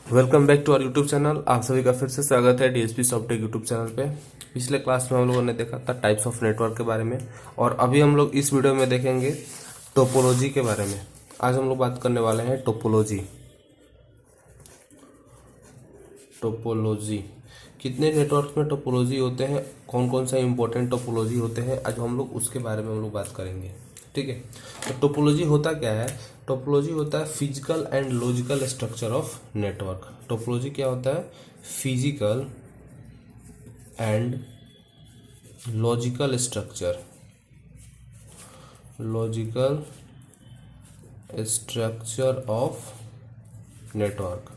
Welcome back to our YouTube channel. आप सभी का फिर से स्वागत है डीएसपी सॉफ्टवेयर यूट्यूब चैनल पे। पिछले क्लास में हम लोगों ने देखा था टाइप्स ऑफ नेटवर्क के बारे में और अभी हम लोग इस वीडियो में देखेंगे टोपोलॉजी के बारे में। आज हम लोग बात करने वाले हैं टोपोलॉजी। कितने नेटवर्क में टोपोलॉजी होते हैं, कौन कौन सा इंपॉर्टेंट टोपोलॉजी होते हैं, आज हम लोग उसके बारे में हम लोग बात करेंगे। ठीक है, तो टोपोलॉजी होता क्या है? टोपोलॉजी होता है physical and logical structure of network. Topology क्या होता है? Physical and logical structure of network.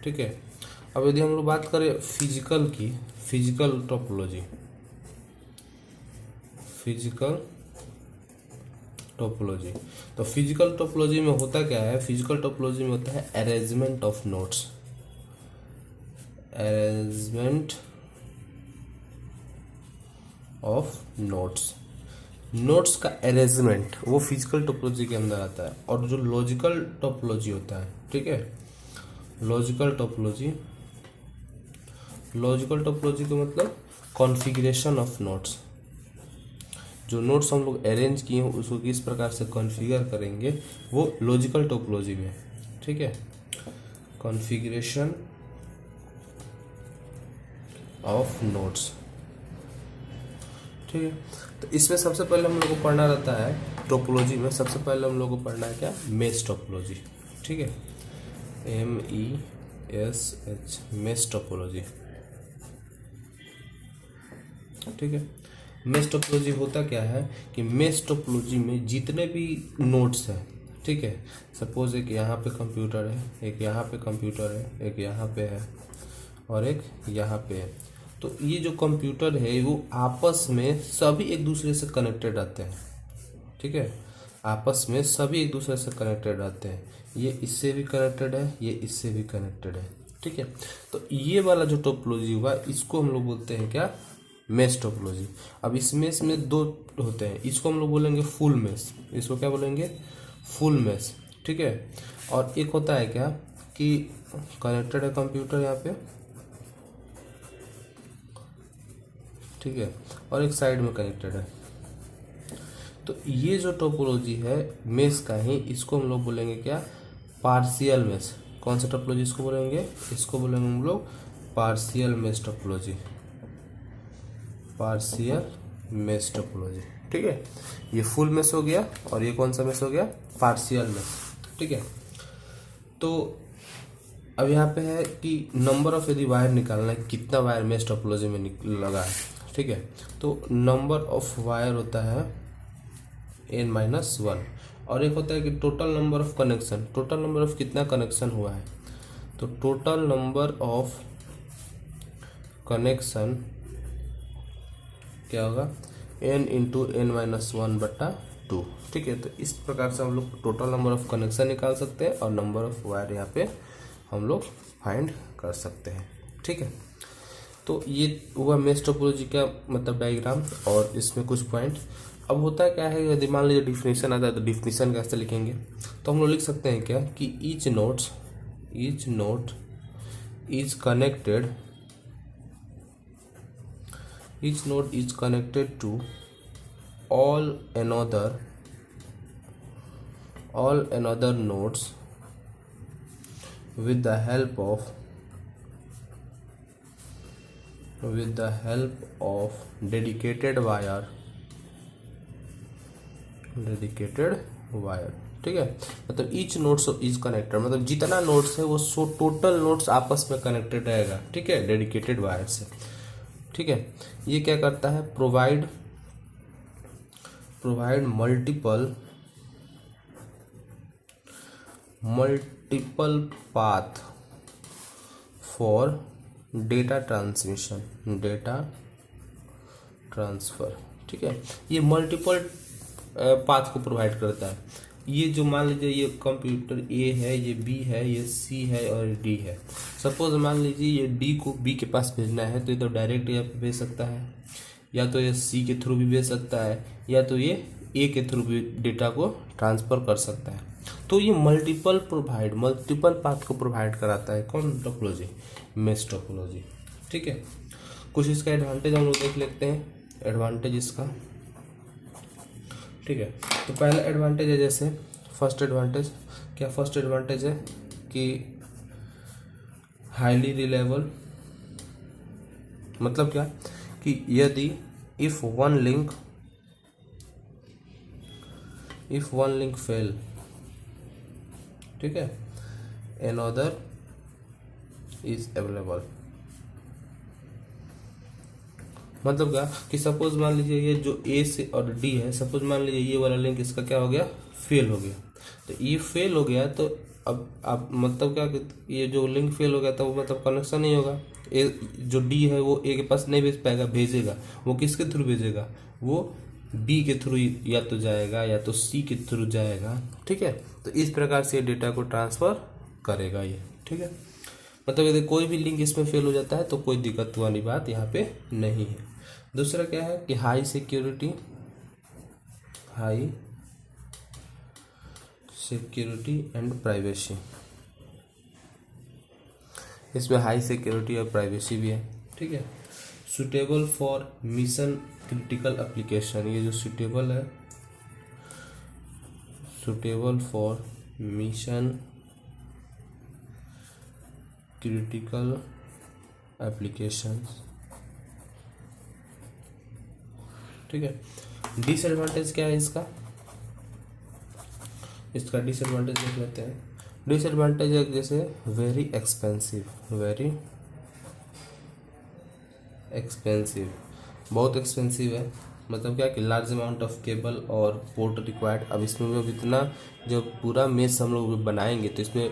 ठीक है, अब यदि हम लोग बात करें फिजिकल की, फिजिकल टोपोलॉजी तो फिजिकल टोपोलॉजी में होता क्या है? फिजिकल टोपोलॉजी में होता है अरेंजमेंट ऑफ नोड्स। नोड्स का अरेंजमेंट वो फिजिकल टोपोलॉजी के अंदर आता है। और जो लॉजिकल टोपोलॉजी होता है, ठीक है, लॉजिकल टोपोलॉजी का मतलब कॉन्फ़िगरेशन ऑफ नोड्स। जो नोड्स हम लोग अरेंज किए हैं उसको किस प्रकार से कॉन्फ़िगर करेंगे, वो लॉजिकल टोपोलॉजी में। ठीक है, कॉन्फ़िगरेशन ऑफ नोड्स। ठीक है, तो इसमें सबसे पहले हम लोग को पढ़ना रहता है टोपोलॉजी में, सबसे पहले हम लोग को पढ़ना है क्या? Mesh topology. ठीक है, MESH, मेश टोपोलॉजी। ठीक है, मेश टोपोलॉजी होता क्या है कि मेश टोपोलॉजी में जितने भी नोड्स हैं, ठीक है, सपोज एक यहाँ पे कंप्यूटर है, एक यहाँ पे कंप्यूटर है, एक यहाँ पे है और एक यहाँ पे है। तो ये जो कंप्यूटर है वो आपस में सभी एक दूसरे से कनेक्टेड रहते हैं। ठीक है, आपस में सभी एक दूसरे से कनेक्टेड रहते हैं। ये इससे भी कनेक्टेड है, ये इससे भी कनेक्टेड है। ठीक है, तो ये वाला जो टोपोलॉजी हुआ इसको हम लोग बोलते हैं क्या? Mesh topology. अब इस मेश में दो होते हैं, इसको हम लोग बोलेंगे फुल मेश। इसको क्या बोलेंगे? Full mesh. ठीक है, और एक होता है क्या कि कनेक्टेड है कंप्यूटर यहाँ पे, ठीक है, और एक साइड में कनेक्टेड है। तो ये जो टोपोलॉजी है मेश का ही, इसको हम लोग बोलेंगे क्या? Partial mesh. कौन सा टोपोलॉजी इसको बोलेंगे? इसको बोलेंगे हम लोग पार्शियल मेश टोपोलॉजी। ठीक है, ये फुल मेश हो गया और ये कौन सा मेश हो गया? Partial mesh. ठीक है, तो अब यहाँ पे है कि नंबर ऑफ, यदि वायर निकालना है, कितना वायर मेश टोपोलॉजी में लगा है। ठीक है, तो नंबर ऑफ वायर होता है n-1 और एक होता है कि total number of connection. Total number of कितना कनेक्शन हुआ है, तो टोटल नंबर ऑफ कनेक्शन क्या होगा? n into n-1/2। ठीक है, तो इस प्रकार से हम लोग टोटल नंबर ऑफ कनेक्शन निकाल सकते हैं और नंबर ऑफ वायर यहाँ पे हम लोग फाइंड कर सकते हैं। ठीक है, तो ये हुआ मेश टोपोलॉजी का मतलब डायग्राम और इसमें कुछ पॉइंट। अब होता है क्या है, यदि मान लीजिए डिफिनीशन आता है तो डिफिनीशन कैसे लिखेंगे? तो हम लोग लिख सकते हैं क्या कि each node is connected to all another nodes with the help of dedicated wire। ठीक है, मतलब ईच नोड्स इज कनेक्टेड, मतलब जितना नोड्स है वो टोटल नोड्स आपस में कनेक्टेड रहेगा। ठीक है, डेडिकेटेड वायर से। ठीक है, ये क्या करता है? Provide multiple path for data transfer. ठीक है, ये मल्टीपल पाथ को प्रोवाइड करता है। ये जो मान लीजिए ये कंप्यूटर A है, ये B है, ये C है और ये D है। सपोज मान लीजिए ये D को B के पास भेजना है तो ये तो डायरेक्ट यहाँ पे भेज सकता है, या तो ये C के थ्रू भी भेज सकता है, या तो ये A के थ्रू भी डेटा को ट्रांसफ़र कर सकता है। तो ये मल्टीपल पाथ को प्रोवाइड कराता है कौन? Topology, mesh topology. ठीक है, कुछ इसका एडवांटेज हम लोग देख लेते हैं, एडवांटेज इसका। ठीक है, तो पहला एडवांटेज है, जैसे फर्स्ट एडवांटेज है कि हाईली रिलायबल, मतलब क्या कि यदि इफ वन लिंक फेल, ठीक है, another इज अवेलेबल। मतलब क्या कि सपोज मान लीजिए ये जो ए से और डी है, सपोज मान लीजिए ये वाला लिंक इसका क्या हो गया? फेल हो गया। तो ये फेल हो गया तो अब मतलब क्या कि ये जो लिंक फेल हो गया तो वो मतलब कनेक्शन नहीं होगा। ए जो डी है वो ए के पास नहीं भेज पाएगा, भेजेगा वो किसके थ्रू भेजेगा? वो बी के थ्रू या तो जाएगा या तो सी के थ्रू जाएगा। ठीक है, तो इस प्रकार से डेटा को ट्रांसफ़र करेगा ये। ठीक है, मतलब यदि कोई भी लिंक इसमें फेल हो जाता है तो कोई दिक्कत वाली बात यहाँ पे नहीं है। दूसरा क्या है कि हाई सिक्योरिटी एंड प्राइवेसी। इसमें हाई सिक्योरिटी और प्राइवेसी भी है। ठीक है, suitable for mission critical application. ये जो सुटेबल है, suitable for mission critical application. ठीक है, डिसएडवांटेज क्या है इसका? इसका डिसएडवांटेज देख लेते हैं। डिसएडवांटेज है जैसे वेरी एक्सपेंसिव, बहुत एक्सपेंसिव है। मतलब क्या कि लार्ज अमाउंट ऑफ केबल और पोर्ट रिक्वायर्ड। अब इसमें भी इतना जब पूरा मेश हम लोग बनाएंगे तो इसमें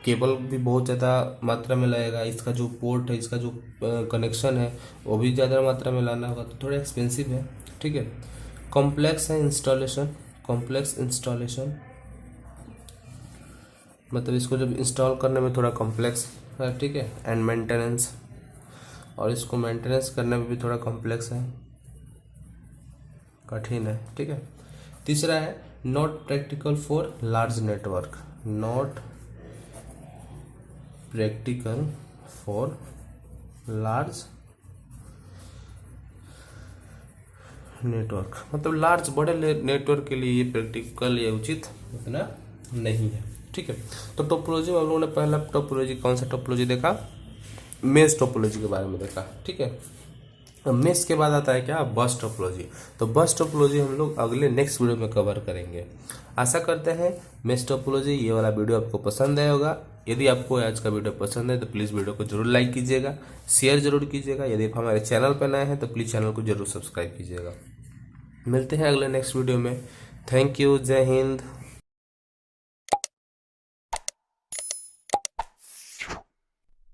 केबल भी बहुत ज़्यादा मात्रा में लगेगा। इसका जो पोर्ट है, इसका जो कनेक्शन है वो भी ज़्यादा मात्रा में लाना होगा, तो थोड़ा एक्सपेंसिव है। ठीक है, कॉम्प्लेक्स है इंस्टॉलेशन, मतलब इसको जब इंस्टॉल करने में थोड़ा कॉम्प्लेक्स है। ठीक है, एंड मेंटेनेंस, और इसको मेंटेनेंस करने में भी थोड़ा कॉम्प्लेक्स है, कठिन है। ठीक है, तीसरा है not practical for large network, मतलब लार्ज बड़े नेटवर्क के लिए ये प्रैक्टिकल या उचित उतना नहीं है। ठीक है, तो टोपोलॉजी में हम लोगों ने पहला टोपोलॉजी कौन सा टोपोलॉजी देखा? मेश टोपोलॉजी के बारे में देखा। ठीक है, अब मेश के बाद आता है क्या? बस टोपोलॉजी। तो बस टोपोलॉजी हम लोग अगले नेक्स्ट वीडियो में कवर करेंगे। आशा करते हैं मेश टोपोलॉजी ये वाला वीडियो आपको पसंद आया होगा। यदि आपको आज का वीडियो पसंद है तो प्लीज़ वीडियो को जरूर लाइक कीजिएगा, शेयर जरूर कीजिएगा। यदि आप हमारे चैनल पर नए हैं तो प्लीज़ चैनल को जरूर सब्सक्राइब कीजिएगा। मिलते हैं अगले नेक्स्ट वीडियो में। थैंक यू, जय हिंद।